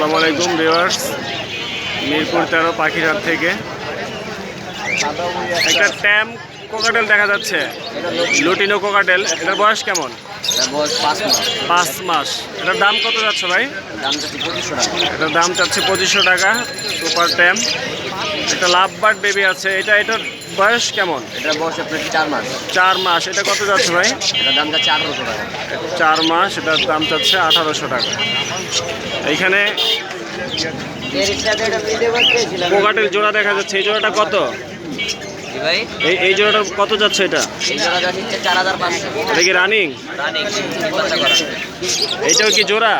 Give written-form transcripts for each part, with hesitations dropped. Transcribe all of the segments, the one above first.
আসসালামু আলাইকুম ভিউয়ার্স, মিরপুর 13 পাখিরহাট থেকে একটা ট্যাম কোকাটেল দেখা যাচ্ছে, লুটিনো কোকাটেল। এটার বয়স কেমন? 5 মাস। এটার দাম কত যাচ্ছে ভাই? এটার দাম চাচ্ছে 2500 টাকা। সুপার ট্যাম, একটা লাভ বার্ড বেবি আছে। এটার বয়স কেমন? এটার বয়স আপনার 4 মাস। 4 মাস। এটা কত যাচ্ছে ভাই? এটার দাম যাচ্ছে 1800 টাকা। 4 মাস, এটার দাম চাচ্ছে 1800 টাকা। এইখানে কোকাটেল জোড়া দেখা যাচ্ছে, এই জোড়াটা কত ভাই এই জোড়াটা কত যাচ্ছে? এটা এই জোড়া যাচ্ছে 4500। এটা কি রানিং? এইটাও কি জোড়া?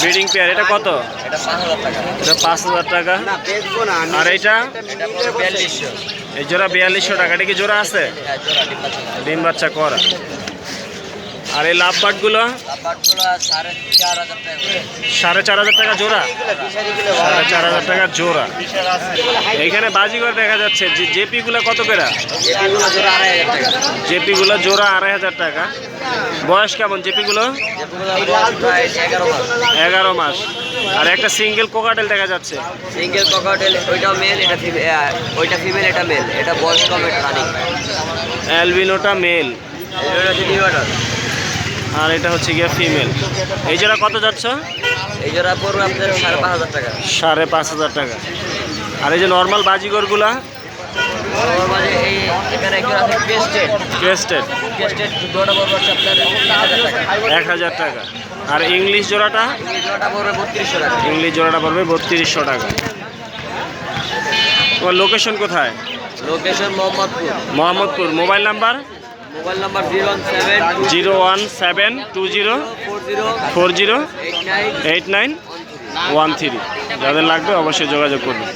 Breeding pair. এটা কত? এটা 5000 টাকা। এটা 5000 টাকা। আর এইটা এটা 4200। এই জোড়া 4200 টাকা। এটা কি জোড়া আছে? হ্যাঁ, জোড়া ডিম বাচ্চা করা। আর এই লাভ বার্ডগুলো লাভবার্ডগুলো 4500 টাকা। 4500 টাকা জোড়া। 4500 টাকা জোড়া। এইখানে বাজিঘর দেখা যাচ্ছে। জেপি গুলা কত করে? এগুলো জোড়া 2500 টাকা। জেপি গুলো জোড়া 2500 টাকা। বয়স কেমন জেপি গুলো? যেগুলো বয়স প্রায় 11 মাস। 11 মাস। আর একটা সিঙ্গেল কোকাটেল দেখা যাচ্ছে। সিঙ্গেল ককাটেল, ওইটাও মেল, এটা ওইটা ফিমেল, এটা মেল। এটা বয়স কম, এটা রানিং। অ্যালবিনোটা মেল এটা হচ্ছে নিউ অর্ডার। আর এটা হচ্ছে গিয়ে ফিমেল। এই জোড়া কত যাচ্ছে? এই জোড়া পড়বে আপনার 5500 টাকা। 5500 টাকা। আর এই যে নর্মাল বাজিগরগুলা ওর মাঝে এখানে একটা আছে ক্রেস্টেড। ক্রেস্টেড জোড়াটা পড়বে হচ্ছে আপনার 1000 টাকা। 1000 টাকা। আর ইংলিশ জোড়াটা? এই জোড়াটা পড়বে 3200 টাকা। ইংলিশ জোড়াটা পড়বে 3200 টাকা। তোমার লোকেশন কোথায়? Location Mohammadpur. Mohammadpur. Mobile number? Mobile number 017 01720 40 89 8913। যাদের লাগবে অবশ্যই যোগাযোগ করবেন।